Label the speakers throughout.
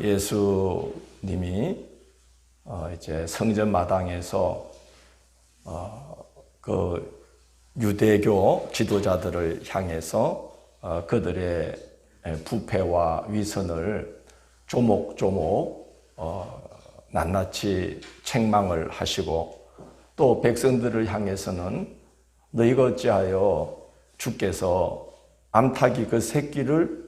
Speaker 1: 예수님이 이제 성전 마당에서 그 유대교 지도자들을 향해서 그들의 부패와 위선을 조목조목 낱낱이 책망을 하시고, 또 백성들을 향해서는 너희가 어찌하여 주께서 암탉이 그 새끼를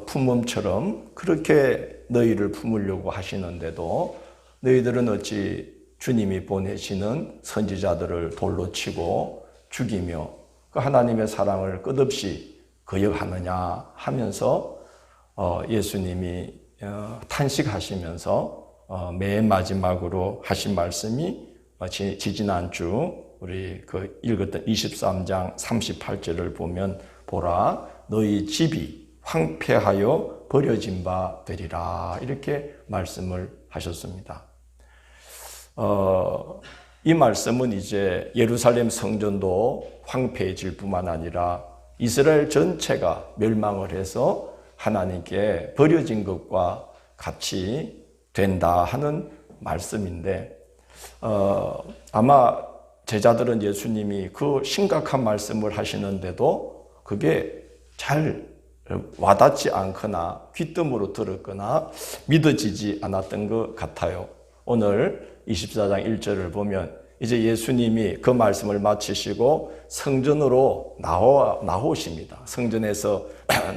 Speaker 1: 품음처럼 그렇게 너희를 품으려고 하시는데도 너희들은 어찌 주님이 보내시는 선지자들을 돌로 치고 죽이며 그 하나님의 사랑을 끝없이 거역하느냐 하면서 예수님이 탄식하시면서 맨 마지막으로 하신 말씀이 지지난주 우리 그 읽었던 23장 38절을 보면, 보라 너희 집이 황폐하여 버려진 바 되리라, 이렇게 말씀을 하셨습니다. 이 말씀은 이제 예루살렘 성전도 황폐해질 뿐만 아니라 이스라엘 전체가 멸망을 해서 하나님께 버려진 것과 같이 된다 하는 말씀인데, 아마 제자들은 예수님이 그 심각한 말씀을 하시는데도 그게 잘 와닿지 않거나 귀뜸으로 들었거나 믿어지지 않았던 것 같아요. 오늘 24장 1절을 보면 이제 예수님이 그 말씀을 마치시고 성전으로 나오십니다. 성전에서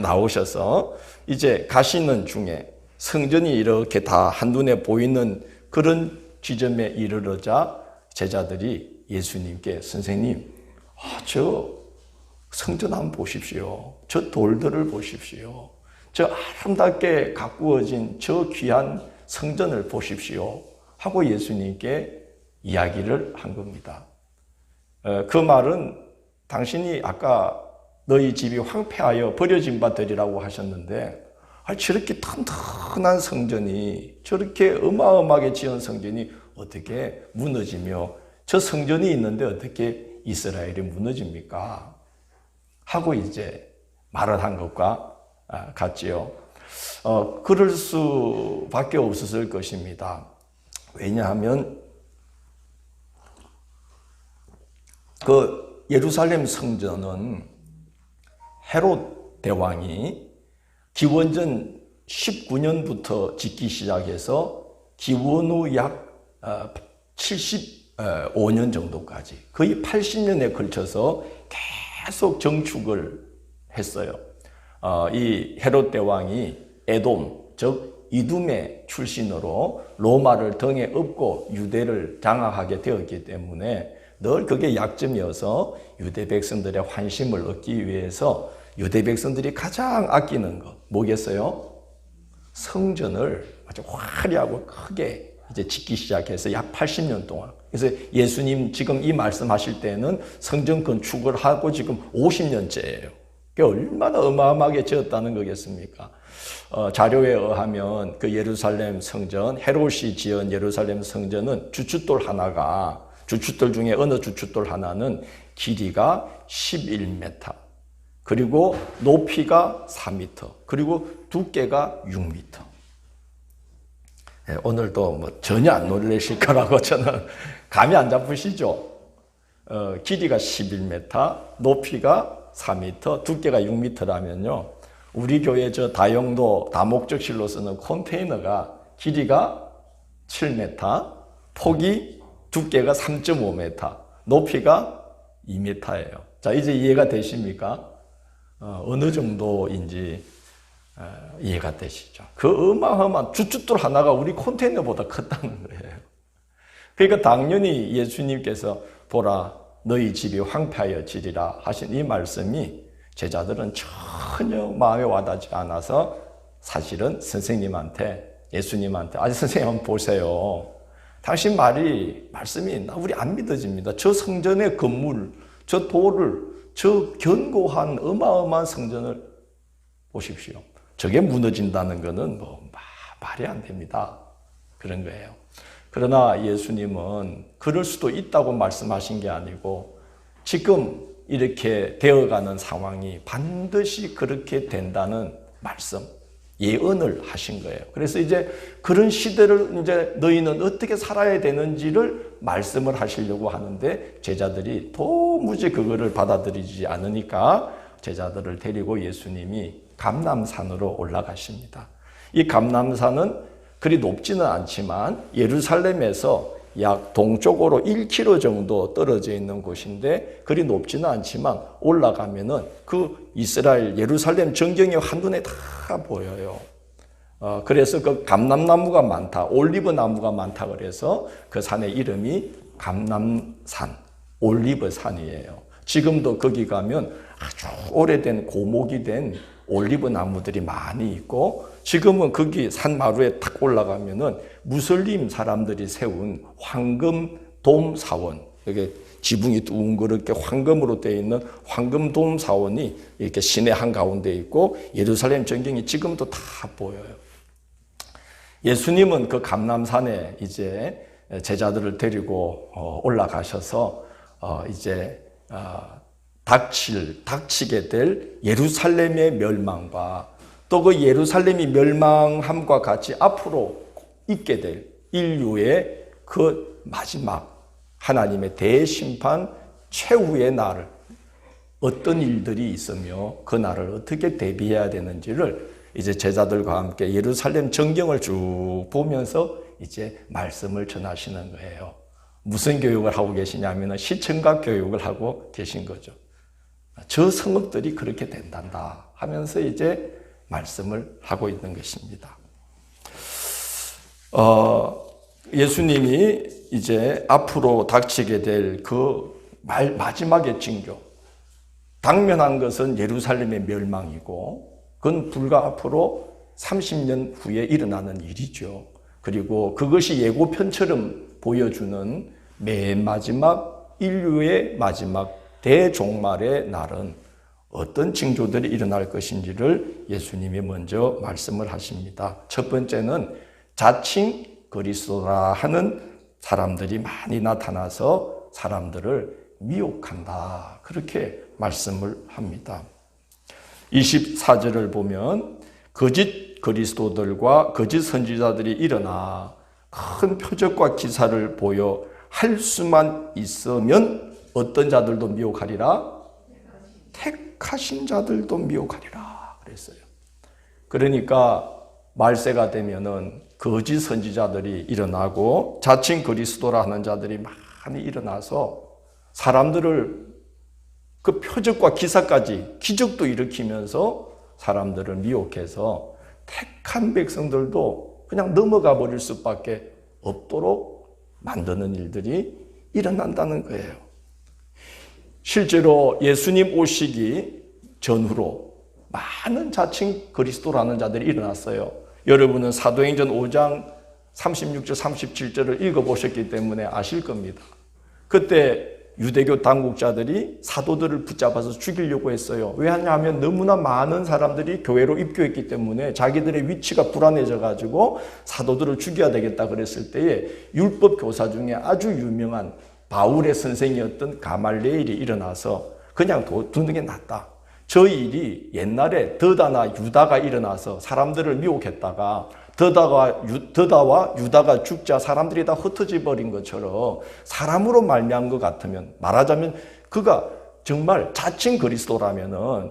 Speaker 1: 나오셔서 이제 가시는 중에 성전이 이렇게 다 한눈에 보이는 그런 지점에 이르러자 제자들이 예수님께, 선생님, 저 성전 한번 보십시오. 저 돌들을 보십시오. 저 아름답게 가꾸어진 저 귀한 성전을 보십시오 하고 예수님께 이야기를 한 겁니다. 그 말은 당신이 아까 너희 집이 황폐하여 버려진 바 되리라고 하셨는데, 저렇게 튼튼한 성전이, 저렇게 어마어마하게 지은 성전이 어떻게 무너지며 저 성전이 있는데 어떻게 이스라엘이 무너집니까? 하고 이제 말을 한 것과 같지요. 그럴 수밖에 없었을 것입니다. 왜냐하면 그 예루살렘 성전은 헤롯 대왕이 기원전 19년부터 짓기 시작해서 기원 후 약 75년 정도까지, 거의 80년에 걸쳐서 계속 정축을 했어요. 이 헤롯 대왕이 에돔, 즉 이둠의 출신으로 로마를 등에 업고 유대를 장악하게 되었기 때문에 늘 그게 약점이어서 유대 백성들의 환심을 얻기 위해서 유대 백성들이 가장 아끼는 것 뭐겠어요? 성전을 아주 화려하고 크게 이제 짓기 시작해서 약 80년 동안. 그래서 예수님 지금 이 말씀하실 때는 성전 건축을 하고 지금 50년째예요. 그게 얼마나 어마어마하게 지었다는 거겠습니까? 자료에 의하면 그 예루살렘 성전, 헤롯이 지은 예루살렘 성전은 주춧돌 중에 어느 주춧돌 하나는 길이가 11m, 그리고 높이가 4m, 그리고 두께가 6m. 오늘도 뭐 전혀 안 놀라실 거라고 저는 감이 안 잡히시죠? 길이가 11m, 높이가 4m, 두께가 6m라면요. 우리 교회 저 다용도 다목적실로 쓰는 컨테이너가 길이가 7m, 폭이 두께가 3.5m, 높이가 2m예요. 자, 이제 이해가 되십니까? 어느 정도인지 이해가 되시죠? 그 어마어마한 주춧돌 하나가 우리 컨테이너보다 컸다는 거예요. 그러니까 당연히 예수님께서 보라 너희 집이 황폐하여 지리라 하신 이 말씀이 제자들은 전혀 마음에 와닿지 않아서 사실은 선생님한테, 예수님한테, 아니 선생님 한번 보세요. 당신 말씀이 우리 안 믿어집니다. 저 성전의 건물, 저 돌을, 저 견고한 어마어마한 성전을 보십시오. 저게 무너진다는 것은 말이 안 됩니다. 그런 거예요. 그러나 예수님은 그럴 수도 있다고 말씀하신 게 아니고 지금 이렇게 되어가는 상황이 반드시 그렇게 된다는 말씀, 예언을 하신 거예요. 그래서 이제 그런 시대를 이제 너희는 어떻게 살아야 되는지를 말씀을 하시려고 하는데 제자들이 도무지 그거를 받아들이지 않으니까 제자들을 데리고 예수님이 감람산으로 올라가십니다. 이 감람산은 그리 높지는 않지만 예루살렘에서 약 동쪽으로 1km 정도 떨어져 있는 곳인데 그리 높지는 않지만 올라가면은 그 이스라엘 예루살렘 전경이 한눈에 다 보여요. 그래서 그 감람나무가 많다, 올리브 나무가 많다 그래서 그 산의 이름이 감람산, 올리브산이에요. 지금도 거기 가면 아주 오래된 고목이 된 올리브 나무들이 많이 있고 지금은 거기 산마루에 탁 올라가면은 무슬림 사람들이 세운 황금돔 사원, 이게 지붕이 둥그렇게 황금으로 되어 있는 황금돔 사원이 이렇게 시내 한가운데 있고 예루살렘 전경이 지금도 다 보여요. 예수님은 그 감람산에 이제 제자들을 데리고 올라가셔서 이제 닥치게 될 예루살렘의 멸망과 또 그 예루살렘이 멸망함과 같이 앞으로 있게 될 인류의 그 마지막 하나님의 대심판 최후의 날, 어떤 일들이 있으며 그 날을 어떻게 대비해야 되는지를 이제 제자들과 함께 예루살렘 전경을 쭉 보면서 이제 말씀을 전하시는 거예요. 무슨 교육을 하고 계시냐면 시청각 교육을 하고 계신 거죠. 저 성읍들이 그렇게 된단다 하면서 이제 말씀을 하고 있는 것입니다. 예수님이 이제 앞으로 닥치게 될 그 마지막의 징조, 당면한 것은 예루살렘의 멸망이고 그건 불과 앞으로 30년 후에 일어나는 일이죠. 그리고 그것이 예고편처럼 보여주는 맨 마지막 인류의 마지막 대종말의 날은 어떤 징조들이 일어날 것인지를 예수님이 먼저 말씀을 하십니다. 첫 번째는 자칭 그리스도라 하는 사람들이 많이 나타나서 사람들을 미혹한다. 그렇게 말씀을 합니다. 24절을 보면 거짓 그리스도들과 거짓 선지자들이 일어나 큰 표적과 기사를 보여 할 수만 있으면 어떤 자들도 미혹하리라? 택하신 자들도 미혹하리라 그랬어요. 그러니까 말세가 되면은 거짓 선지자들이 일어나고 자칭 그리스도라 하는 자들이 많이 일어나서 사람들을 그 표적과 기사까지 기적도 일으키면서 사람들을 미혹해서 택한 백성들도 그냥 넘어가 버릴 수밖에 없도록 만드는 일들이 일어난다는 거예요. 실제로 예수님 오시기 전후로 많은 자칭 그리스도라는 자들이 일어났어요. 여러분은 사도행전 5장 36절 37절을 읽어보셨기 때문에 아실 겁니다. 그때 유대교 당국자들이 사도들을 붙잡아서 죽이려고 했어요. 왜 하냐면 너무나 많은 사람들이 교회로 입교했기 때문에 자기들의 위치가 불안해져 가지고 사도들을 죽여야 되겠다 그랬을 때에 율법 교사 중에 아주 유명한 바울의 선생이었던 가말리엘이 일어나서 그냥 두는 게 낫다. 저 일이 옛날에 더다나 유다가 일어나서 사람들을 미혹했다가 더다와 유다가 죽자 사람들이 다 흩어져 버린 것처럼 사람으로 말미암은 것 같으면, 말하자면 그가 정말 자칭 그리스도라면은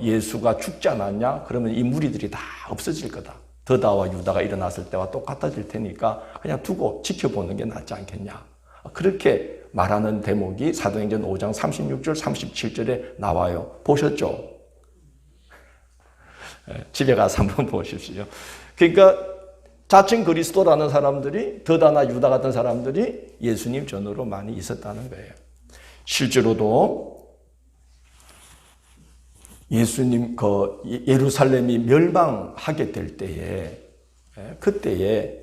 Speaker 1: 예수가 죽지 않았냐? 그러면 이 무리들이 다 없어질 거다. 더다와 유다가 일어났을 때와 똑같아질 테니까 그냥 두고 지켜보는 게 낫지 않겠냐? 그렇게 말하는 대목이 사도행전 5장 36절 37절에 나와요. 보셨죠? 집에 가서 한번 보십시오. 그러니까 자칭 그리스도라는 사람들이, 더다나 유다 같은 사람들이 예수님 전후로 많이 있었다는 거예요. 실제로도 예수님 예루살렘이 멸망하게 될 때에, 그때에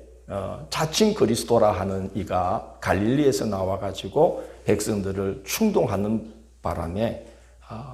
Speaker 1: 자칭 그리스도라 하는 이가 갈릴리에서 나와가지고 백성들을 충동하는 바람에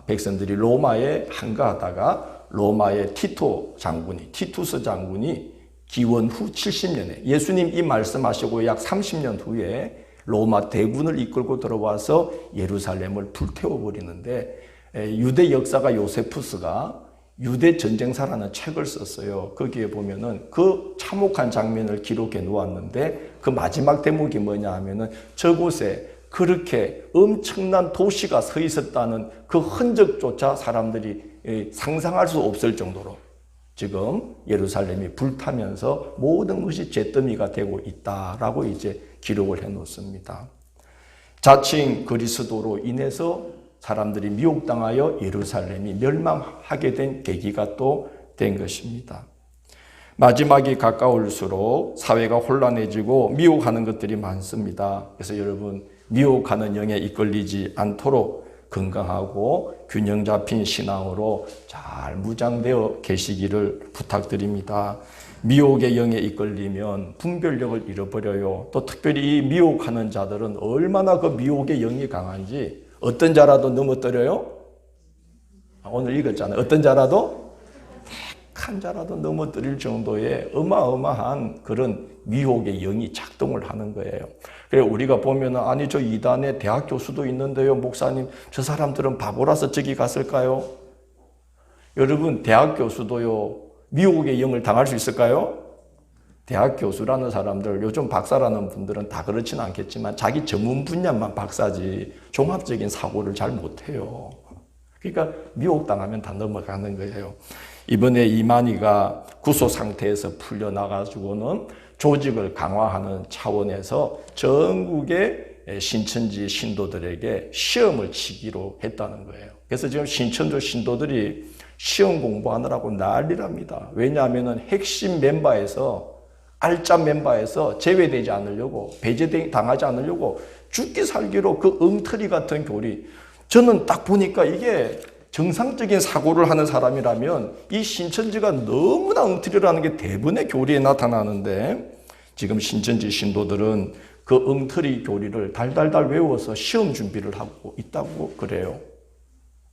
Speaker 1: 백성들이 로마에 항거하다가 로마의 티투스 장군이 기원 후 70년에 예수님 이 말씀하시고 약 30년 후에 로마 대군을 이끌고 들어와서 예루살렘을 불태워버리는데, 유대 역사가 요세푸스가 유대 전쟁사라는 책을 썼어요. 거기에 보면은 그 참혹한 장면을 기록해 놓았는데 그 마지막 대목이 뭐냐 하면은 저곳에 그렇게 엄청난 도시가 서 있었다는 그 흔적조차 사람들이 상상할 수 없을 정도로 지금 예루살렘이 불타면서 모든 것이 잿더미가 되고 있다라고 이제 기록을 해 놓습니다. 자칭 그리스도로 인해서 사람들이 미혹당하여 예루살렘이 멸망하게 된 계기가 또 된 것입니다. 마지막이 가까울수록 사회가 혼란해지고 미혹하는 것들이 많습니다. 그래서 여러분 미혹하는 영에 이끌리지 않도록 건강하고 균형 잡힌 신앙으로 잘 무장되어 계시기를 부탁드립니다. 미혹의 영에 이끌리면 분별력을 잃어버려요. 또 특별히 이 미혹하는 자들은 얼마나 그 미혹의 영이 강한지 어떤 자라도 넘어뜨려요? 오늘 읽었잖아요. 어떤 자라도? 택한 자라도 넘어뜨릴 정도의 어마어마한 그런 미혹의 영이 작동을 하는 거예요. 그래서 우리가 보면 아니 저 이단에 대학 교수도 있는데요. 목사님 저 사람들은 바보라서 저기 갔을까요? 여러분 대학 교수도요. 미혹의 영을 당할 수 있을까요? 대학 교수라는 사람들, 요즘 박사라는 분들은 다 그렇지는 않겠지만 자기 전문 분야만 박사지 종합적인 사고를 잘 못해요. 그러니까 미혹당하면 다 넘어가는 거예요. 이번에 이만희가 구속 상태에서 풀려나가지고는 조직을 강화하는 차원에서 전국의 신천지 신도들에게 시험을 치기로 했다는 거예요. 그래서 지금 신천지 신도들이 시험 공부하느라고 난리랍니다. 왜냐하면 핵심 멤버에서 알짜 멤버에서 제외되지 않으려고 배제당하지 않으려고 죽기 살기로 그 엉터리 같은 교리. 저는 딱 보니까 이게 정상적인 사고를 하는 사람이라면 이 신천지가 너무나 엉터리라는 게 대부분의 교리에 나타나는데 지금 신천지 신도들은 그 엉터리 교리를 달달달 외워서 시험 준비를 하고 있다고 그래요.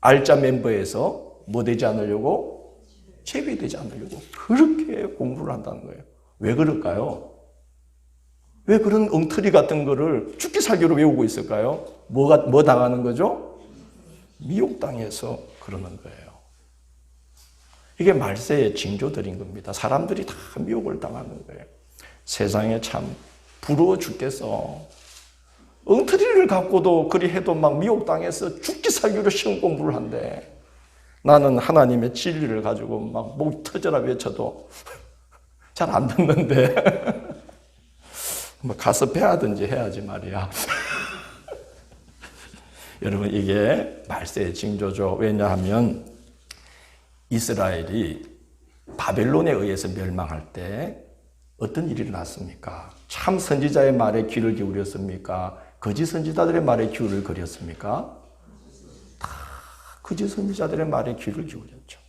Speaker 1: 알짜 멤버에서 뭐 되지 않으려고? 제외되지 않으려고 그렇게 공부를 한다는 거예요. 왜 그럴까요? 왜 그런 엉터리 같은 거를 죽기 살기로 외우고 있을까요? 뭐 당하는 거죠? 미혹당해서 그러는 거예요. 이게 말세의 징조들인 겁니다. 사람들이 다 미혹을 당하는 거예요. 세상에 참 부러워 죽겠어. 엉터리를 갖고도 그리 해도 막 미혹당해서 죽기 살기로 시험 공부를 한대. 나는 하나님의 진리를 가지고 막 목 터져라 외쳐도 잘 안 듣는데 뭐 가서 배하든지 해야지 말이야. 여러분 이게 말세의 징조죠. 왜냐하면 이스라엘이 바벨론에 의해서 멸망할 때 어떤 일이 일어났습니까? 참 선지자의 말에 귀를 기울였습니까? 거짓 선지자들의 말에 귀를 기울였습니까? 다 거짓 선지자들의 말에 귀를 기울였죠.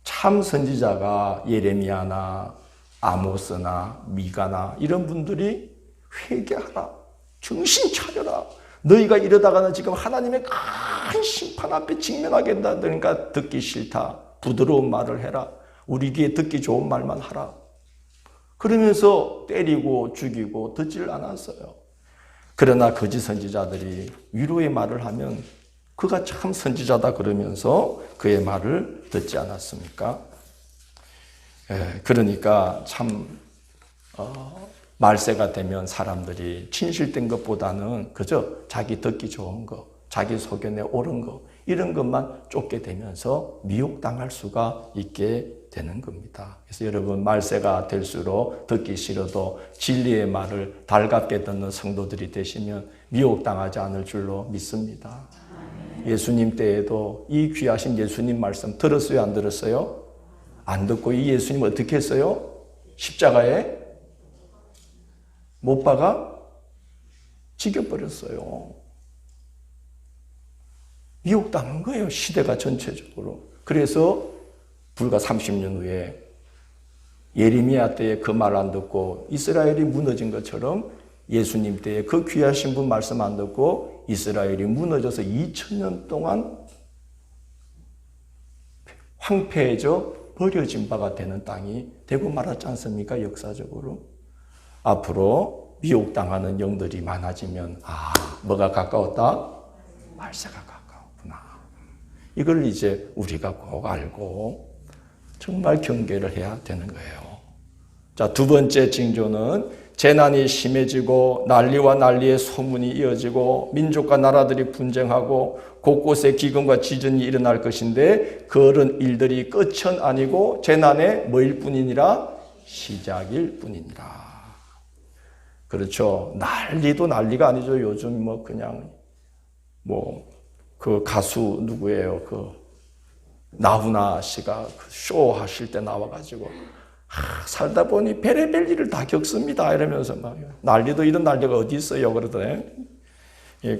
Speaker 1: 참 선지자가 예레미야나 아모스나 미가나 이런 분들이 회개하라. 정신 차려라. 너희가 이러다가는 지금 하나님의 큰 심판 앞에 직면하게 된다. 그러니까 듣기 싫다. 부드러운 말을 해라. 우리 귀에 듣기 좋은 말만 하라. 그러면서 때리고 죽이고 듣지를 않았어요. 그러나 거짓 선지자들이 위로의 말을 하면 그가 참 선지자다 그러면서 그의 말을 듣지 않았습니까? 그러니까 참 말세가 되면 사람들이 진실된 것보다는 그저 자기 듣기 좋은 거, 자기 소견에 옳은 거 이런 것만 쫓게 되면서 미혹당할 수가 있게 되는 겁니다. 그래서 여러분 말세가 될수록 듣기 싫어도 진리의 말을 달갑게 듣는 성도들이 되시면 미혹당하지 않을 줄로 믿습니다. 예수님 때에도 이 귀하신 예수님 말씀 들었어요? 안 들었어요? 안 듣고 이 예수님 어떻게 했어요? 십자가에 못 박아 죽여버렸어요. 미혹당한 거예요. 시대가 전체적으로. 그래서 불과 30년 후에 예레미야 때에 그 말 안 듣고 이스라엘이 무너진 것처럼 예수님 때에 그 귀하신 분 말씀 안 듣고 이스라엘이 무너져서 2000년 동안 황폐해져 버려진 바가 되는 땅이 되고 말았지 않습니까? 역사적으로. 앞으로 미혹당하는 영들이 많아지면 뭐가 가까웠다? 말세가 가까웠구나. 이걸 이제 우리가 꼭 알고 정말 경계를 해야 되는 거예요. 자, 두 번째 징조는 재난이 심해지고 난리와 난리의 소문이 이어지고 민족과 나라들이 분쟁하고 곳곳에 기근과 지진이 일어날 것인데 그런 일들이 끝은 아니고 재난의 뭐일 뿐이니라? 시작일 뿐이니라. 그렇죠. 난리도 난리가 아니죠. 요즘 뭐 그냥 그 가수 누구예요? 그 나훈아 씨가 그 쇼 하실 때 나와가지고 살다 보니 별의별 일을 다 겪습니다. 이러면서 막 난리도 이런 난리가 어디 있어요? 그러더래.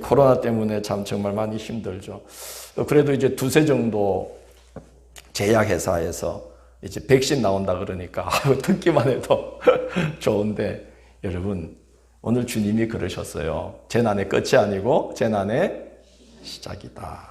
Speaker 1: 코로나 때문에 참 정말 많이 힘들죠. 그래도 이제 두세 정도 제약회사에서 이제 백신 나온다 그러니까 듣기만 해도 좋은데 여러분 오늘 주님이 그러셨어요. 재난의 끝이 아니고 재난의 시작이다.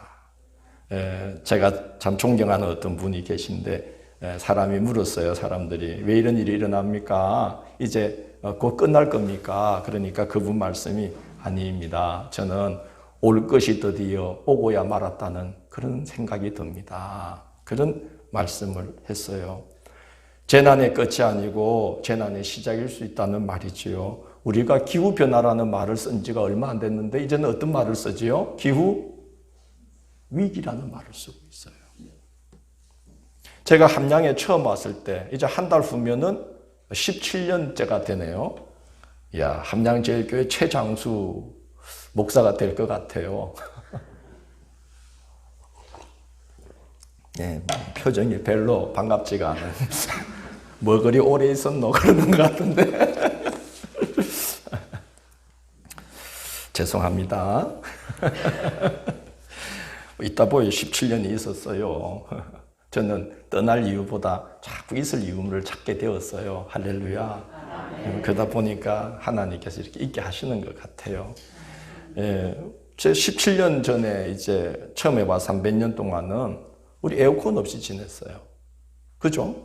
Speaker 1: 제가 참 존경하는 어떤 분이 계신데 사람이 물었어요. 사람들이 왜 이런 일이 일어납니까? 이제 곧 끝날 겁니까? 그러니까 그분 말씀이 아닙니다. 저는 올 것이 드디어 오고야 말았다는 그런 생각이 듭니다. 그런 말씀을 했어요. 재난의 끝이 아니고 재난의 시작일 수 있다는 말이지요. 우리가 기후변화라는 말을 쓴 지가 얼마 안 됐는데 이제는 어떤 말을 쓰지요? 기후위기라는 말을 쓰고 있어요. 제가 함양에 처음 왔을 때 이제 한 달 후면은 17년째가 되네요. 야, 함양제일교회 최장수 목사가 될 것 같아요. 네, 표정이 별로 반갑지가 않은. 뭐 그리 오래 있었노? 그러는 것 같은데. 죄송합니다. 이따 보여 17년이 있었어요. 저는 떠날 이유보다 자꾸 있을 이유를 찾게 되었어요. 할렐루야. 그러다 보니까 하나님께서 이렇게 있게 하시는 것 같아요. 제 17년 전에 이제 처음에 와서 한 몇 년 동안은 우리 에어컨 없이 지냈어요. 그죠?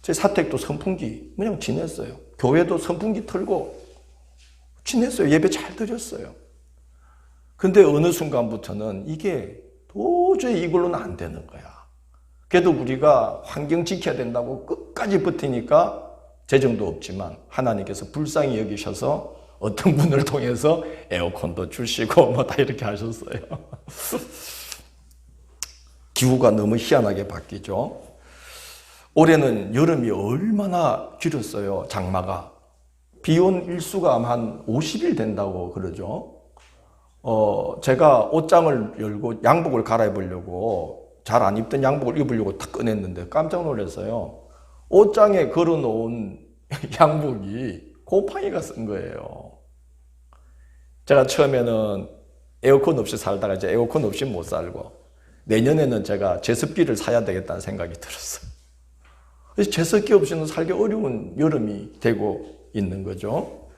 Speaker 1: 제 사택도 선풍기 그냥 지냈어요. 교회도 선풍기 틀고 지냈어요. 예배 잘 드렸어요. 근데 어느 순간부터는 이게 도저히 이걸로는 안 되는 거야. 그래도 우리가 환경 지켜야 된다고 끝까지 버티니까 재정도 없지만 하나님께서 불쌍히 여기셔서 어떤 분을 통해서 에어컨도 주시고 뭐 다 이렇게 하셨어요. 기후가 너무 희한하게 바뀌죠. 올해는 여름이 얼마나 길었어요. 장마가. 비온 일수가 한 50일 된다고 그러죠. 제가 옷장을 열고 양복을 갈아입으려고 잘 안 입던 양복을 입으려고 탁 꺼냈는데 깜짝 놀랐어요. 옷장에 걸어놓은 양복이 곰팡이가 쓴 거예요. 제가 처음에는 에어컨 없이 살다가 이제 에어컨 없이 못 살고 내년에는 제가 제습기를 사야 되겠다는 생각이 들었어요. 제습기 없이는 살기 어려운 여름이 되고 있는 거죠.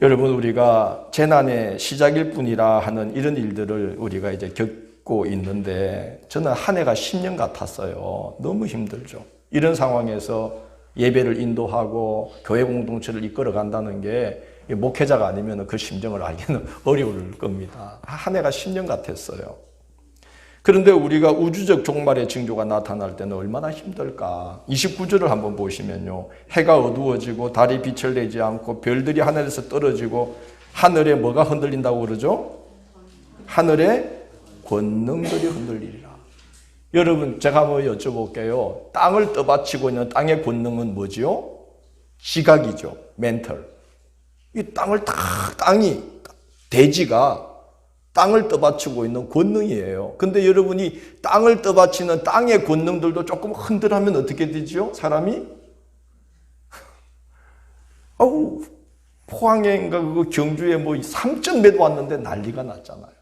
Speaker 1: 여러분, 우리가 재난의 시작일 뿐이라 하는 이런 일들을 우리가 이제 겪고 있는데 저는 한 해가 10년 같았어요. 너무 힘들죠. 이런 상황에서 예배를 인도하고 교회 공동체를 이끌어 간다는 게 목회자가 아니면 그 심정을 알기는 어려울 겁니다. 한 해가 10년 같았어요. 그런데 우리가 우주적 종말의 징조가 나타날 때는 얼마나 힘들까. 29절을 한번 보시면요. 해가 어두워지고 달이 빛을 내지 않고 별들이 하늘에서 떨어지고 하늘에 뭐가 흔들린다고 그러죠? 하늘의 권능들이 흔들리리라. 여러분, 제가 한번 여쭤볼게요. 땅을 떠받치고 있는 땅의 권능은 뭐지요? 지각이죠. 멘털. 이 땅이 대지가 땅을 떠받치고 있는 권능이에요. 근데 여러분이 땅을 떠받치는 땅의 권능들도 조금 흔들하면 어떻게 되죠? 사람이? 포항에인가 그 경주에 뭐 3점 몇 왔는데 난리가 났잖아요.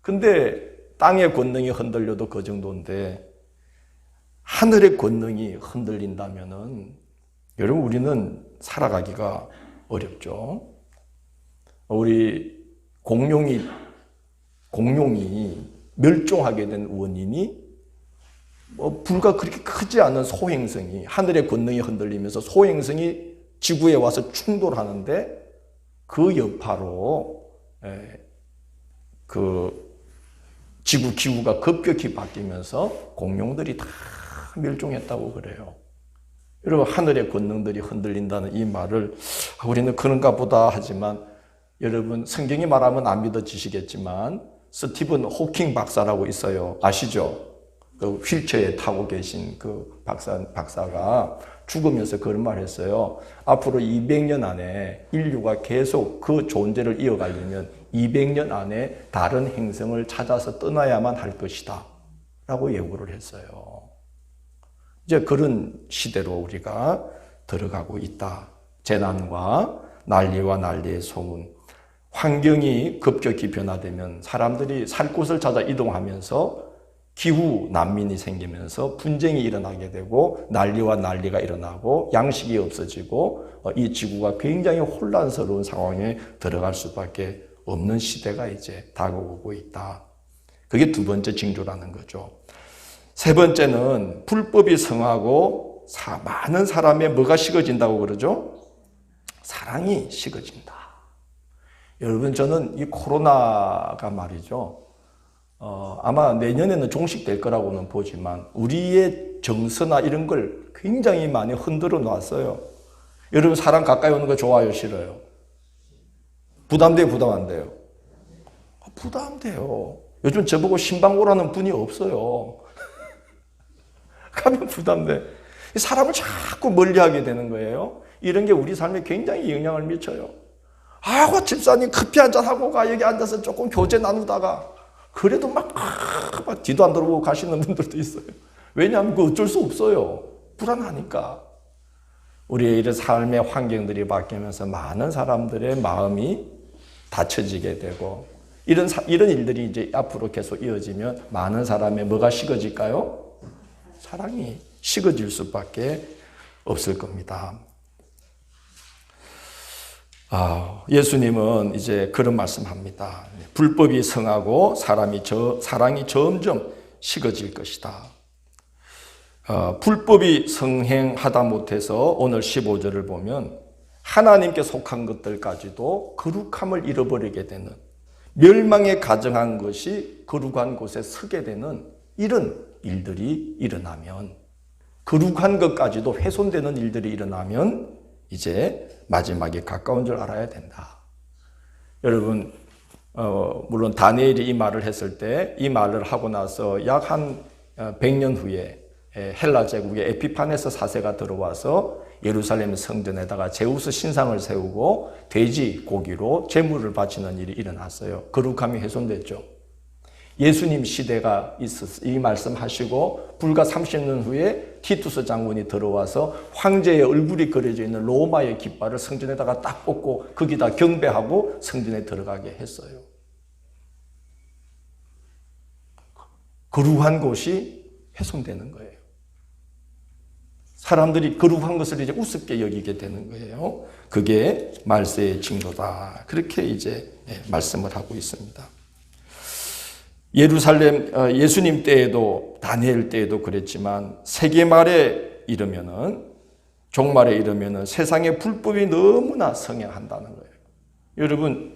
Speaker 1: 근데 땅의 권능이 흔들려도 그 정도인데 하늘의 권능이 흔들린다면은 여러분 우리는 살아가기가 어렵죠. 우리 공룡이 멸종하게 된 원인이 불과 그렇게 크지 않은 소행성이 하늘의 권능이 흔들리면서 소행성이 지구에 와서 충돌하는데 그 여파로 그 지구 기후가 급격히 바뀌면서 공룡들이 다 멸종했다고 그래요. 여러분, 하늘의 권능들이 흔들린다는 이 말을 우리는 그런가 보다 하지만, 여러분 성경이 말하면 안 믿어지시겠지만 스티븐 호킹 박사라고 있어요. 아시죠? 그 휠체어에 타고 계신 그 박사가 죽으면서 그런 말 했어요. 앞으로 200년 안에 인류가 계속 그 존재를 이어가려면 200년 안에 다른 행성을 찾아서 떠나야만 할 것이다 라고 예고를 했어요. 이제 그런 시대로 우리가 들어가고 있다. 재난과 난리와 난리의 소문, 환경이 급격히 변화되면 사람들이 살 곳을 찾아 이동하면서 기후 난민이 생기면서 분쟁이 일어나게 되고 난리와 난리가 일어나고 양식이 없어지고 이 지구가 굉장히 혼란스러운 상황에 들어갈 수밖에 없는 시대가 이제 다가오고 있다. 그게 두 번째 징조라는 거죠. 세 번째는 불법이 성하고 많은 사람의 뭐가 식어진다고 그러죠? 사랑이 식어진다. 여러분, 저는 이 코로나가 말이죠. 아마 내년에는 종식될 거라고는 보지만 우리의 정서나 이런 걸 굉장히 많이 흔들어 놨어요. 여러분, 사람 가까이 오는 거 좋아요, 싫어요? 부담돼요, 부담 안 돼요? 부담돼요. 요즘 저보고 신방 오라는 분이 없어요. 가면 부담돼. 사람을 자꾸 멀리하게 되는 거예요. 이런 게 우리 삶에 굉장히 영향을 미쳐요. 아이고, 집사님 커피 한잔 하고 가. 여기 앉아서 조금 교제 나누다가. 그래도 막 뒤도 안 돌아보고 가시는 분들도 있어요. 왜냐하면 그 어쩔 수 없어요. 불안하니까. 우리의 이런 삶의 환경들이 바뀌면서 많은 사람들의 마음이 닫혀지게 되고, 이런 일들이 이제 앞으로 계속 이어지면 많은 사람의 뭐가 식어질까요? 사랑이 식어질 수밖에 없을 겁니다. 예수님은 이제 그런 말씀합니다. 불법이 성하고 사랑이 점점 식어질 것이다. 불법이 성행하다 못해서 오늘 15절을 보면 하나님께 속한 것들까지도 거룩함을 잃어버리게 되는, 멸망에 가정한 것이 거룩한 곳에 서게 되는 이런 일들이 일어나면, 거룩한 것까지도 훼손되는 일들이 일어나면 이제 마지막에 가까운 줄 알아야 된다. 여러분, 물론 다니엘이 이 말을 했을 때, 이 말을 하고 나서 약 한 100년 후에 헬라 제국의 에피파네스 4세가 들어와서 예루살렘 성전에다가 제우스 신상을 세우고 돼지 고기로 제물을 바치는 일이 일어났어요. 거룩함이 훼손됐죠. 예수님 시대가 이 말씀하시고 불과 30년 후에 티투스 장군이 들어와서 황제의 얼굴이 그려져 있는 로마의 깃발을 성전에다가 딱 꽂고 거기다 경배하고 성전에 들어가게 했어요. 거룩한 곳이 훼손되는 거예요. 사람들이 거룩한 것을 이제 우습게 여기게 되는 거예요. 그게 말세의 징조다. 그렇게 이제 말씀을 하고 있습니다. 예수님 때에도 다니엘 때에도 그랬지만 세계 말에 이르면은, 종말에 이르면은 세상의 불법이 너무나 성행한다는 거예요. 여러분,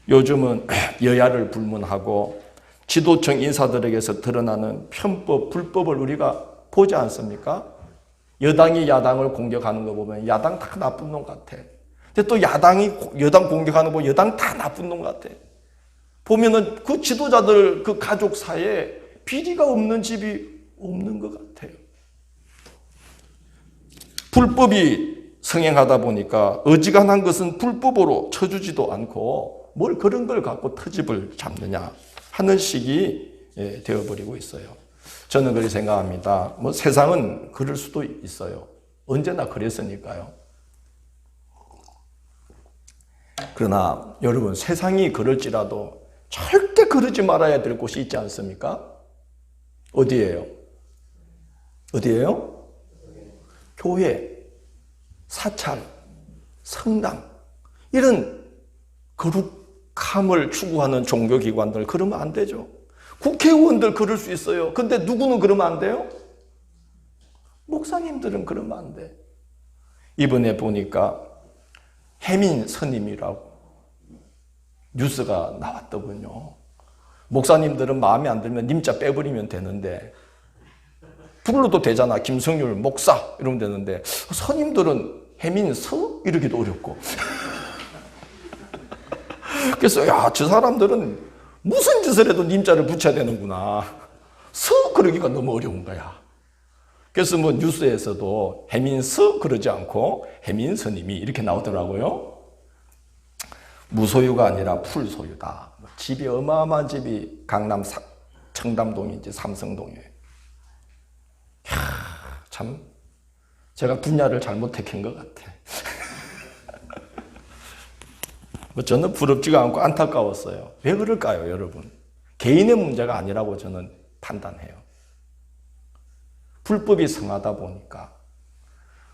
Speaker 1: 요즘은 여야를 불문하고 지도층 인사들에게서 드러나는 편법, 불법을 우리가 보지 않습니까? 여당이 야당을 공격하는 거 보면 야당 다 나쁜 놈 같아. 근데 또 야당이 여당 공격하는 거 보면 여당 다 나쁜 놈 같아. 보면은 그 지도자들 그 가족 사이에 비리가 없는 집이 없는 것 같아요. 불법이 성행하다 보니까 어지간한 것은 불법으로 쳐주지도 않고 뭘 그런 걸 갖고 트집을 잡느냐 하는 식이 되어버리고 있어요. 저는 그렇게 생각합니다. 세상은 그럴 수도 있어요. 언제나 그랬으니까요. 그러나 여러분, 세상이 그럴지라도 절대 그러지 말아야 될 곳이 있지 않습니까? 어디예요? 어디예요? 교회, 사찰, 성당, 이런 거룩함을 추구하는 종교기관들, 그러면 안 되죠. 국회의원들 그럴 수 있어요. 근데 누구는 그러면 안 돼요? 목사님들은 그러면 안 돼. 이번에 보니까 혜민 스님이라고 뉴스가 나왔더군요. 목사님들은 마음에 안 들면 님자 빼버리면 되는데, 불러도 되잖아. 김성률 목사 이러면 되는데, 선임들은 해민서 이러기도 어렵고. 그래서 야, 저 사람들은 무슨 짓을 해도 님자를 붙여야 되는구나. 서 그러기가 너무 어려운 거야. 그래서 뭐 뉴스에서도 해민서 그러지 않고 해민스님이 이렇게 나오더라고요. 무소유가 아니라 풀소유다. 집이 어마어마한 집이 강남 청담동인지 삼성동이에요. 참 제가 분야를 잘못 택한 것 같아. 뭐 저는 부럽지가 않고 안타까웠어요. 왜 그럴까요, 여러분? 개인의 문제가 아니라고 저는 판단해요. 불법이 성하다 보니까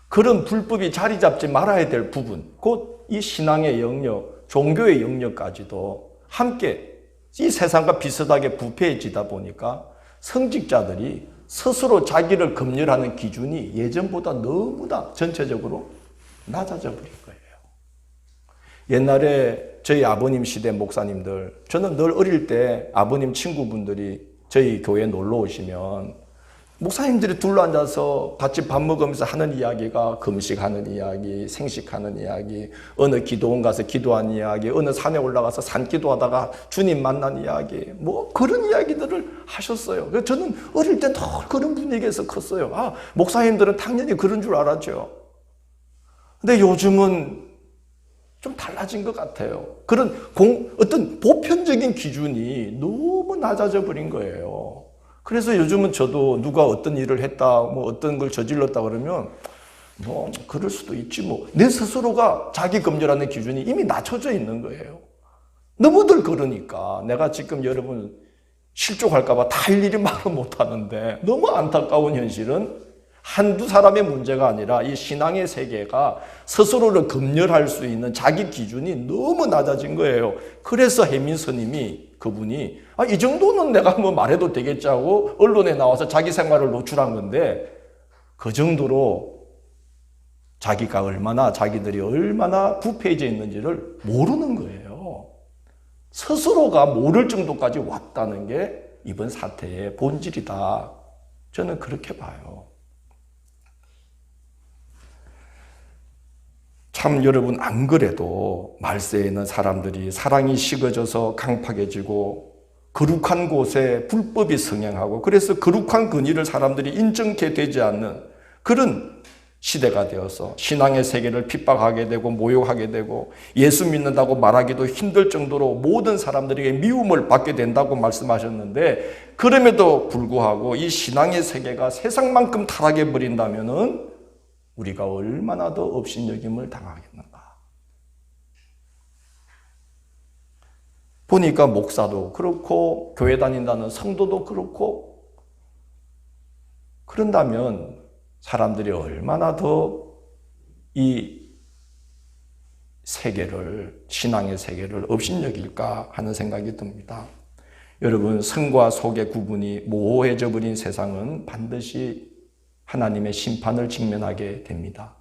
Speaker 1: 그런 불법이 자리 잡지 말아야 될 부분, 곧 이 신앙의 영역, 종교의 영역까지도 함께 이 세상과 비슷하게 부패해지다 보니까 성직자들이 스스로 자기를 검열하는 기준이 예전보다 너무나 전체적으로 낮아져 버린 거예요. 옛날에 저희 아버님 시대 목사님들, 저는 늘 어릴 때 아버님 친구분들이 저희 교회에 놀러 오시면 목사님들이 둘러앉아서 같이 밥 먹으면서 하는 이야기가 금식하는 이야기, 생식하는 이야기, 어느 기도원 가서 기도한 이야기, 어느 산에 올라가서 산기도하다가 주님 만난 이야기, 뭐 그런 이야기들을 하셨어요. 그래서 저는 어릴 때 늘 그런 분위기에서 컸어요. 아, 목사님들은 당연히 그런 줄 알았죠. 근데 요즘은 좀 달라진 것 같아요. 그런 어떤 보편적인 기준이 너무 낮아져 버린 거예요. 그래서 요즘은 저도 누가 어떤 일을 했다, 뭐 어떤 걸 저질렀다 그러면 뭐 그럴 수도 있지 뭐. 내 스스로가 자기 검열하는 기준이 이미 낮춰져 있는 거예요. 너무들 그러니까 내가 지금 여러분 실족할까 봐 다 일일이 말을 못 하는데, 너무 안타까운 현실은 한두 사람의 문제가 아니라 이 신앙의 세계가 스스로를 검열할 수 있는 자기 기준이 너무 낮아진 거예요. 그래서 해민 스님이, 그분이 이 정도는 내가 뭐 말해도 되겠지 하고 언론에 나와서 자기 생활을 노출한 건데, 그 정도로 자기들이 얼마나 부패해져 있는지를 모르는 거예요. 스스로가 모를 정도까지 왔다는 게 이번 사태의 본질이다. 저는 그렇게 봐요. 참 여러분, 안 그래도 말세에 있는 사람들이 사랑이 식어져서 강팍해지고 거룩한 곳에 불법이 성행하고, 그래서 거룩한 근위를 사람들이 인정케 되지 않는 그런 시대가 되어서 신앙의 세계를 핍박하게 되고 모욕하게 되고 예수 믿는다고 말하기도 힘들 정도로 모든 사람들에게 미움을 받게 된다고 말씀하셨는데, 그럼에도 불구하고 이 신앙의 세계가 세상만큼 타락해 버린다면은 우리가 얼마나 더 업신여김을 당하겠는가. 보니까 목사도 그렇고 교회 다닌다는 성도도 그렇고, 그런다면 사람들이 얼마나 더 이 세계를, 신앙의 세계를 업신여길까 하는 생각이 듭니다. 여러분, 성과 속의 구분이 모호해져 버린 세상은 반드시 하나님의 심판을 직면하게 됩니다.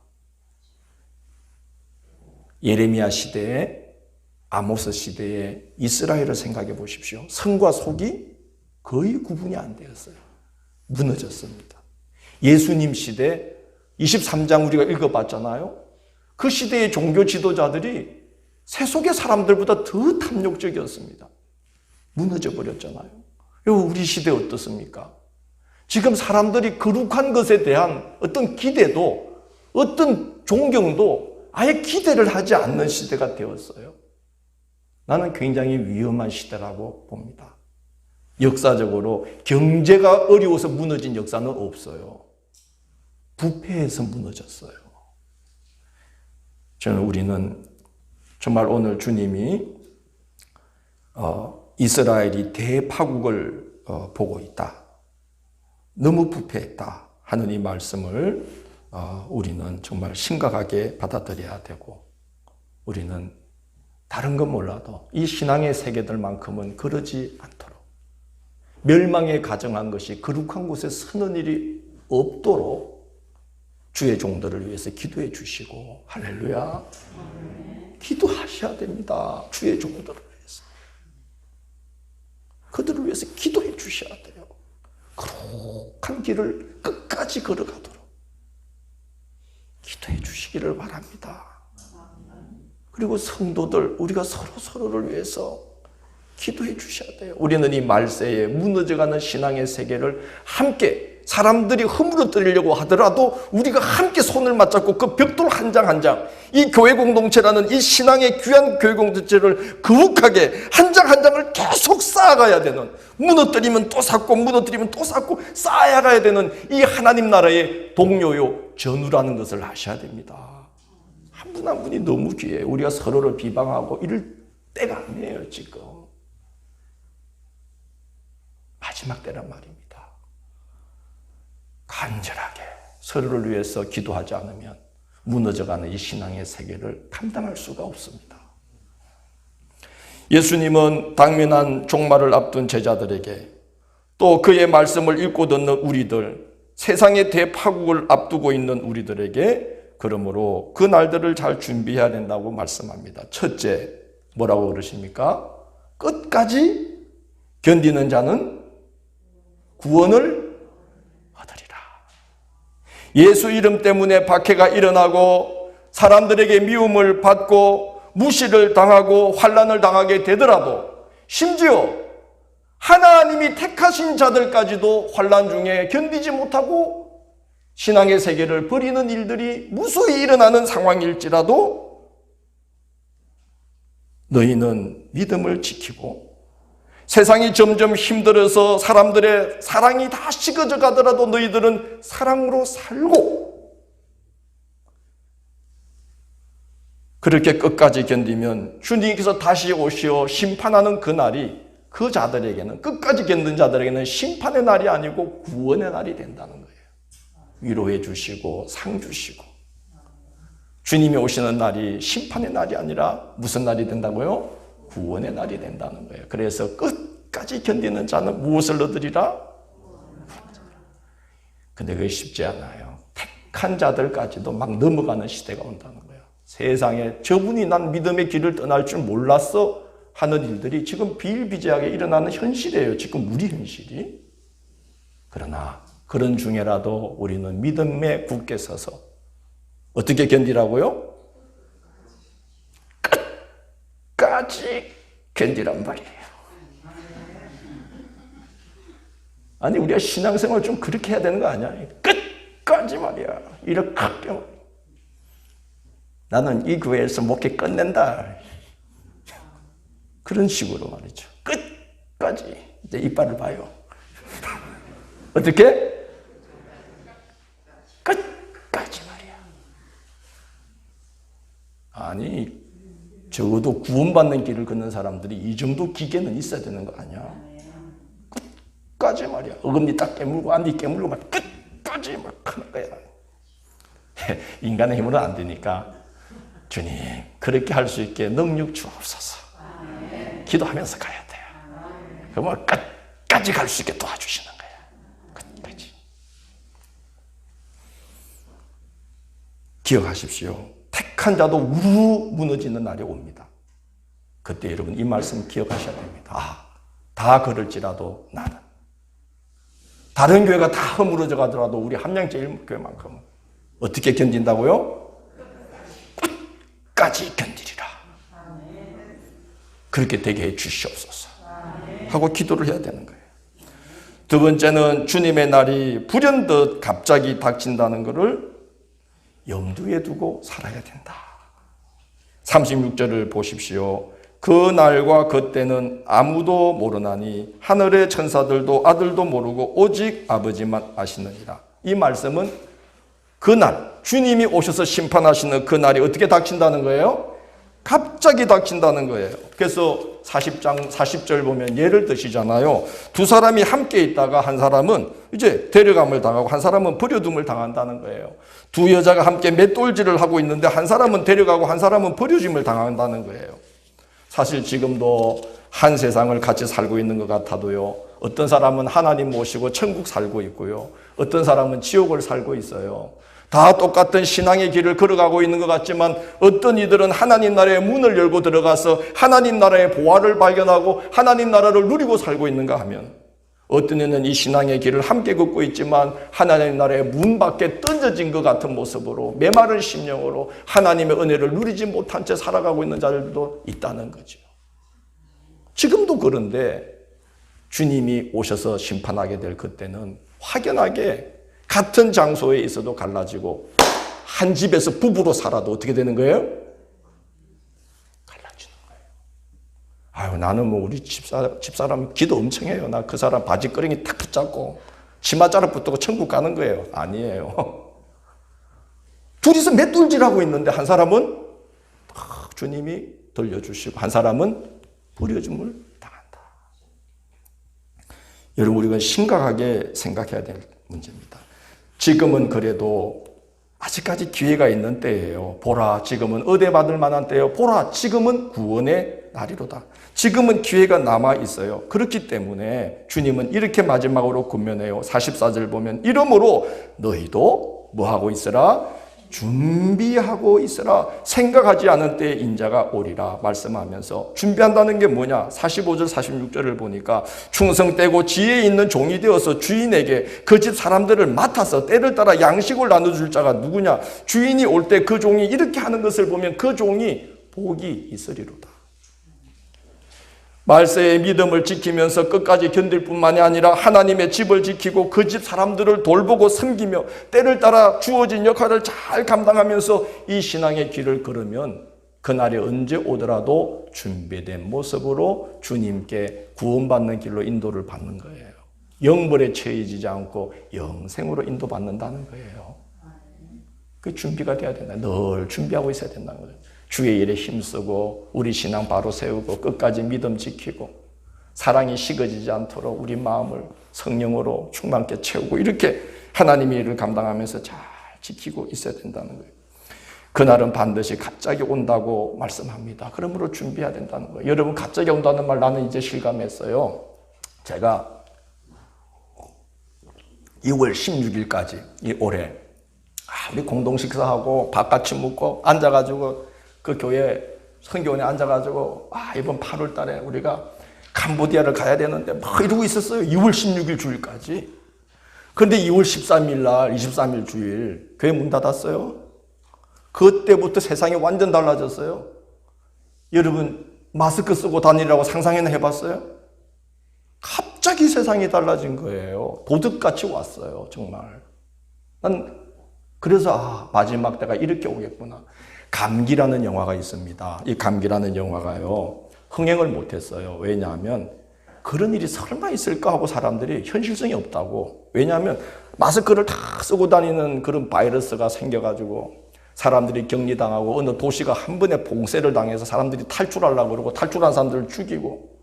Speaker 1: 예레미야 시대에, 아모스 시대에 이스라엘을 생각해 보십시오. 성과 속이 거의 구분이 안 되었어요. 무너졌습니다. 예수님 시대 23장 우리가 읽어봤잖아요. 그 시대의 종교 지도자들이 세속의 사람들보다 더 탐욕적이었습니다. 무너져 버렸잖아요. 우리 시대 어떻습니까? 지금 사람들이 거룩한 것에 대한 어떤 기대도, 어떤 존경도 아예 기대를 하지 않는 시대가 되었어요. 나는 굉장히 위험한 시대라고 봅니다. 역사적으로 경제가 어려워서 무너진 역사는 없어요. 부패해서 무너졌어요. 우리는 정말 오늘 주님이 이스라엘이 대파국을 보고 있다, 너무 부패했다 하는 이 말씀을 우리는 정말 심각하게 받아들여야 되고, 우리는 다른 건 몰라도 이 신앙의 세계들만큼은 그러지 않도록, 멸망에 가정한 것이 거룩한 곳에 서는 일이 없도록 주의 종들을 위해서 기도해 주시고, 할렐루야, 기도하셔야 됩니다. 주의 종들을 위해서. 그들을 위해서 기도해 주셔야 돼요. 거룩한 길을 끝까지 걸어가도록 기도해 주시기를 바랍니다. 그리고 성도들, 우리가 서로를 위해서 기도해 주셔야 돼요. 우리는 이 말세에 무너져가는 신앙의 세계를 함께, 사람들이 허물어뜨리려고 하더라도 우리가 함께 손을 맞잡고 그 벽돌 한 장 한 장, 이 교회 공동체라는 이 신앙의 귀한 교회 공동체를 거룩하게 한 장 한 장을 계속 쌓아가야 되는, 무너뜨리면 또 쌓고 무너뜨리면 또 쌓고 쌓아가야 되는 이 하나님 나라의 동료요 전우라는 것을 아셔야 됩니다. 한 분 한 분이 너무 귀해요. 우리가 서로를 비방하고 이럴 때가 아니에요. 지금 마지막 때란 말입니다. 간절하게 서로를 위해서 기도하지 않으면 무너져가는 이 신앙의 세계를 감당할 수가 없습니다. 예수님은 당면한 종말을 앞둔 제자들에게, 또 그의 말씀을 읽고 듣는 우리들, 세상의 대파국을 앞두고 있는 우리들에게 그러므로 그 날들을 잘 준비해야 된다고 말씀합니다. 첫째, 뭐라고 그러십니까? 끝까지 견디는 자는 구원을 얻으리라. 예수 이름 때문에 박해가 일어나고 사람들에게 미움을 받고 무시를 당하고 환난을 당하게 되더라도, 심지어 하나님이 택하신 자들까지도 환난 중에 견디지 못하고 신앙의 세계를 버리는 일들이 무수히 일어나는 상황일지라도 너희는 믿음을 지키고, 세상이 점점 힘들어서 사람들의 사랑이 다 식어져 가더라도 너희들은 사랑으로 살고, 그렇게 끝까지 견디면 주님께서 다시 오시어 심판하는 그 날이 그 자들에게는, 끝까지 견딘 자들에게는 심판의 날이 아니고 구원의 날이 된다는 거예요. 위로해 주시고 상 주시고, 주님이 오시는 날이 심판의 날이 아니라 무슨 날이 된다고요? 구원의 날이 된다는 거예요. 그래서 끝까지 견디는 자는 무엇을 얻으리라? 근데 그게 쉽지 않아요. 택한 자들까지도 막 넘어가는 시대가 온다는 거예요. 세상에 저분이 난 믿음의 길을 떠날 줄 몰랐어 하는 일들이 지금 비일비재하게 일어나는 현실이에요. 지금 우리 현실이. 그러나 그런 중에라도 우리는 믿음에 굳게 서서 어떻게 견디라고요? 끝까지 견디란 말이에요. 아니, 우리가 신앙생활 좀 그렇게 해야 되는 거 아니야? 끝까지 말이야. 이렇게 나는 이 교회에서 목회 끝낸다. 그런 식으로 말이죠. 끝까지 이제 이빨을 봐요. 어떻게? 끝까지 말이야. 아니, 적어도 구원받는 길을 걷는 사람들이 이 정도 기계는 있어야 되는 거 아니야? 끝까지 말이야. 어금니 딱 깨물고 앞니 깨물고 막 끝까지 막 하는 거야. 인간의 힘으로는 안 되니까 주님, 그렇게 할 수 있게 능력 주옵소서. 기도하면서 가야 돼요. 그러면 끝까지 갈 수 있게 도와주시는 거예요. 끝까지. 기억하십시오. 택한 자도 우르르 무너지는 날이 옵니다. 그때 여러분 이 말씀 기억하셔야 됩니다. 아, 다 그럴지라도 나는. 다른 교회가 다 허물어져 가더라도 우리 함양제일교회만큼은 어떻게 견딘다고요? 끝까지 견디리라. 그렇게 되게 해 주시옵소서 하고 기도를 해야 되는 거예요. 두 번째는 주님의 날이 불현듯 갑자기 닥친다는 것을 염두에 두고 살아야 된다. 36절을 보십시오. 그 날과 그 때는 아무도 모르나니 하늘의 천사들도 아들도 모르고 오직 아버지만 아시느니라. 이 말씀은 그 날, 주님이 오셔서 심판하시는 그 날이 어떻게 닥친다는 거예요? 갑자기 닥친다는 거예요. 그래서 40절 보면 예를 드시잖아요. 두 사람이 함께 있다가 한 사람은 이제 데려감을 당하고 한 사람은 버려둠을 당한다는 거예요. 두 여자가 함께 맷돌질을 하고 있는데 한 사람은 데려가고 한 사람은 버려짐을 당한다는 거예요. 사실 지금도 한 세상을 같이 살고 있는 것 같아도요, 어떤 사람은 하나님 모시고 천국 살고 있고요, 어떤 사람은 지옥을 살고 있어요. 다 똑같은 신앙의 길을 걸어가고 있는 것 같지만 어떤 이들은 하나님 나라의 문을 열고 들어가서 하나님 나라의 보화를 발견하고 하나님 나라를 누리고 살고 있는가 하면, 어떤 이는 이 신앙의 길을 함께 걷고 있지만 하나님 나라의 문 밖에 던져진 것 같은 모습으로 메마른 심령으로 하나님의 은혜를 누리지 못한 채 살아가고 있는 자들도 있다는 거죠. 지금도 그런데 주님이 오셔서 심판하게 될 그때는 확연하게 같은 장소에 있어도 갈라지고 한 집에서 부부로 살아도 어떻게 되는 거예요? 갈라지는 거예요. 아유, 나는 뭐 우리 집사람 기도 엄청 해요. 나 그 사람 바지끄렁이 탁 붙잡고 치마자락 붙들고 천국 가는 거예요. 아니에요. 둘이서 맷돌질하고 있는데 한 사람은 주님이 돌려주시고 한 사람은 버려짐을 당한다. 여러분, 우리가 심각하게 생각해야 될 문제입니다. 지금은 그래도 아직까지 기회가 있는 때예요. 보라, 지금은 의대받을 만한 때예요. 보라, 지금은 구원의 날이로다. 지금은 기회가 남아 있어요. 그렇기 때문에 주님은 이렇게 마지막으로 권면해요. 44절 보면 이러므로 너희도 뭐하고 있으라? 준비하고 있으라. 생각하지 않은 때에 인자가 오리라 말씀하면서, 준비한다는 게 뭐냐? 45절 46절을 보니까 충성되고 지혜 있는 종이 되어서 주인에게 그 집 사람들을 맡아서 때를 따라 양식을 나눠줄 자가 누구냐? 주인이 올 때 그 종이 이렇게 하는 것을 보면 그 종이 복이 있으리로다. 말세의 믿음을 지키면서 끝까지 견딜 뿐만이 아니라 하나님의 집을 지키고 그 집 사람들을 돌보고 섬기며 때를 따라 주어진 역할을 잘 감당하면서 이 신앙의 길을 걸으면 그날이 언제 오더라도 준비된 모습으로 주님께 구원받는 길로 인도를 받는 거예요. 영벌에 처해지지 않고 영생으로 인도받는다는 거예요. 그 준비가 돼야 된다. 늘 준비하고 있어야 된다는 거예요. 주의 일에 힘쓰고 우리 신앙 바로 세우고 끝까지 믿음 지키고 사랑이 식어지지 않도록 우리 마음을 성령으로 충만케 채우고 이렇게 하나님의 일을 감당하면서 잘 지키고 있어야 된다는 거예요. 그날은 반드시 갑자기 온다고 말씀합니다. 그러므로 준비해야 된다는 거예요. 여러분, 갑자기 온다는 말 나는 이제 실감했어요. 제가 2월 16일까지 이 올해 우리 공동 식사하고 밥 같이 먹고 앉아가지고 그 교회 선교원에 앉아가지고 이번 8월 달에 우리가 캄보디아를 가야 되는데 막 이러고 있었어요. 2월 16일 주일까지. 그런데 2월 13일 날 23일 주일 교회 문 닫았어요. 그때부터 세상이 완전 달라졌어요. 여러분, 마스크 쓰고 다니라고 상상이나 해봤어요? 갑자기 세상이 달라진 거예요. 도둑같이 왔어요. 정말. 난 그래서 마지막 때가 이렇게 오겠구나. 감기라는 영화가 있습니다. 이 감기라는 영화가요, 흥행을 못했어요. 왜냐하면 그런 일이 설마 있을까 하고 사람들이 현실성이 없다고. 왜냐하면 마스크를 다 쓰고 다니는 그런 바이러스가 생겨가지고 사람들이 격리당하고 어느 도시가 한 번에 봉쇄를 당해서 사람들이 탈출하려고 그러고 탈출한 사람들을 죽이고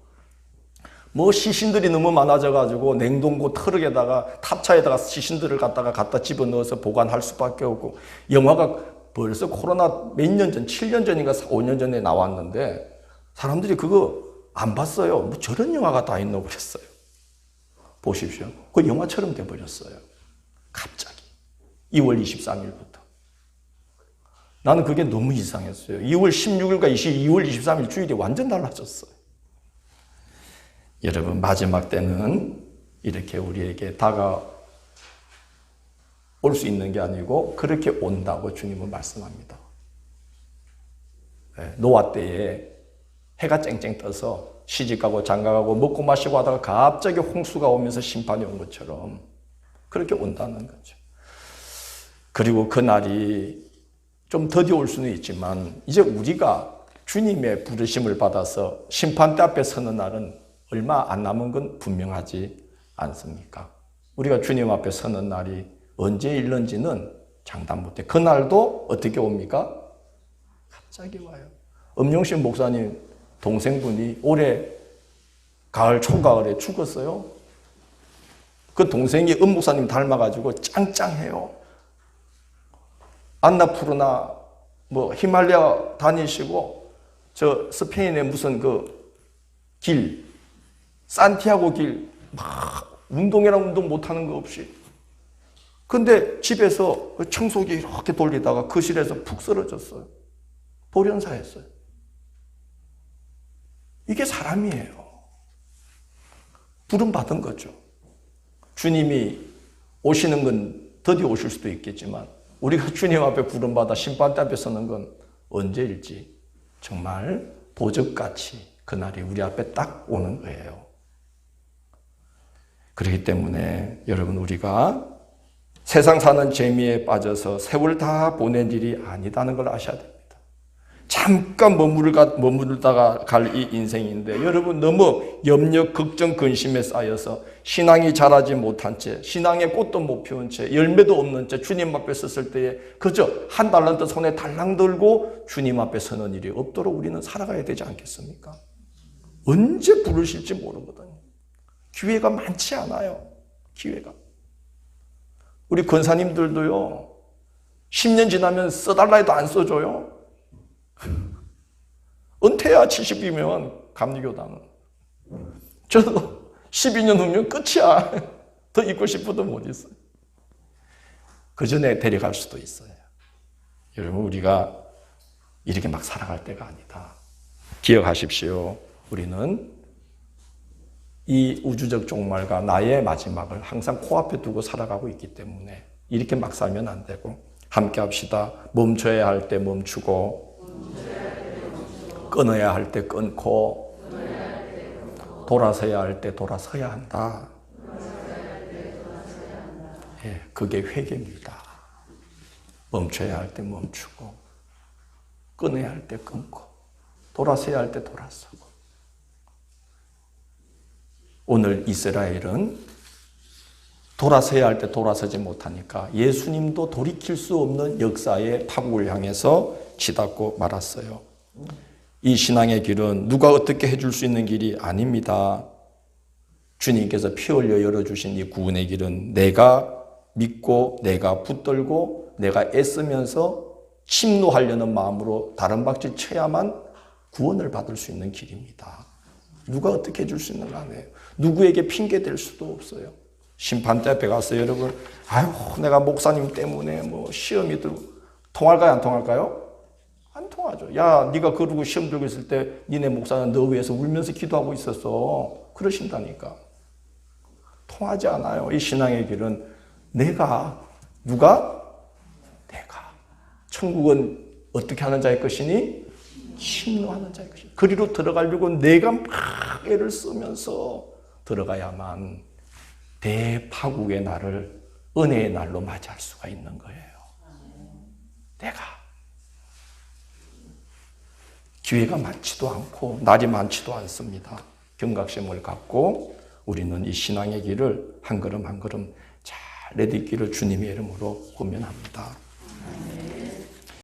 Speaker 1: 뭐 시신들이 너무 많아져가지고 냉동고 트럭에다가 탑차에다가 시신들을 갖다 집어넣어서 보관할 수밖에 없고, 영화가 벌써 코로나 몇 년 전, 7년 전인가 5년 전에 나왔는데 사람들이 그거 안 봤어요. 뭐 저런 영화가 다 있나 그랬어요. 보십시오. 그 영화처럼 돼버렸어요. 갑자기 2월 23일부터. 나는 그게 너무 이상했어요. 2월 16일과 2월 23일 주일이 완전 달라졌어요. 여러분, 마지막 때는 이렇게 우리에게 다가올 수 있는 게 아니고 그렇게 온다고 주님은 말씀합니다. 노아 때에 해가 쨍쨍 떠서 시집가고 장가가고 먹고 마시고 하다가 갑자기 홍수가 오면서 심판이 온 것처럼 그렇게 온다는 거죠. 그리고 그날이 좀 더디 올 수는 있지만 이제 우리가 주님의 부르심을 받아서 심판대 앞에 서는 날은 얼마 안 남은 건 분명하지 않습니까? 우리가 주님 앞에 서는 날이 언제 일는지는 장담 못해. 그날도 어떻게 옵니까? 갑자기 와요. 엄용신 목사님 동생분이 올해 가을 총가을에 죽었어요. 그 동생이 엄 목사님 닮아가지고 짱짱해요. 안나푸르나 뭐 히말라야 다니시고 저 스페인의 무슨 그 길, 산티아고 길 막 운동이랑 운동 못하는 거 없이 근데 집에서 청소기 이렇게 돌리다가 거실에서 푹 쓰러졌어요. 돌연사했어요. 이게 사람이에요. 부름받은 거죠. 주님이 오시는 건 더디 오실 수도 있겠지만 우리가 주님 앞에 부름받아 심판대 앞에 서는 건 언제일지 정말 보적같이 그날이 우리 앞에 딱 오는 거예요. 그렇기 때문에 여러분 우리가 세상 사는 재미에 빠져서 세월 다 보낸 일이 아니다는 걸 아셔야 됩니다. 잠깐 머무르다가 갈 이 인생인데 여러분 너무 염려, 걱정, 근심에 쌓여서 신앙이 자라지 못한 채 신앙의 꽃도 못 피운 채 열매도 없는 채 주님 앞에 섰을 때에 그저 한 달란트 손에 달랑 들고 주님 앞에 서는 일이 없도록 우리는 살아가야 되지 않겠습니까? 언제 부르실지 모르거든요. 기회가 많지 않아요. 기회가. 우리 권사님들도요. 10년 지나면 써달라 해도 안 써줘요. 은퇴야 70이면 감리교단은. 저도 12년 후면 끝이야. 더 있고 싶어도 못 있어요. 그 전에 데려갈 수도 있어요. 여러분 우리가 이렇게 막 살아갈 때가 아니다. 기억하십시오. 우리는 이 우주적 종말과 나의 마지막을 항상 코앞에 두고 살아가고 있기 때문에 이렇게 막 살면 안 되고 함께 합시다. 멈춰야 할 때 멈추고 끊어야 할 때 끊고 돌아서야 할 때 돌아서야 한다. 예, 그게 회개입니다. 멈춰야 할 때 멈추고 끊어야 할 때 끊고 돌아서야 할 때 돌아서고. 오늘 이스라엘은 돌아서야 할 때 돌아서지 못하니까 예수님도 돌이킬 수 없는 역사의 파국을 향해서 치닫고 말았어요. 이 신앙의 길은 누가 어떻게 해줄 수 있는 길이 아닙니다. 주님께서 피 흘려 열어주신 이 구원의 길은 내가 믿고 내가 붙들고 내가 애쓰면서 침노하려는 마음으로 다른 박질 쳐야만 구원을 받을 수 있는 길입니다. 누가 어떻게 해줄 수 있는 거 아니에요. 누구에게 핑계 댈 수도 없어요. 심판대 앞에 가서 여러분, 아유, 내가 목사님 때문에 뭐 시험이 들고 통할까요? 안 통할까요? 안 통하죠. 야, 네가 그러고 시험 들고 있을 때 니네 목사는 너 위해서 울면서 기도하고 있었어. 그러신다니까. 통하지 않아요. 이 신앙의 길은 내가 천국은 어떻게 하는 자의 것이니? 침노하는 자의 것이니. 그리로 들어가려고 내가 막 애를 쓰면서 들어가야만 대파국의 날을 은혜의 날로 맞이할 수가 있는 거예요. 내가 기회가 많지도 않고 날이 많지도 않습니다. 경각심을 갖고 우리는 이 신앙의 길을 한 걸음 한 걸음 잘 내딛기를 주님의 이름으로 권면합니다.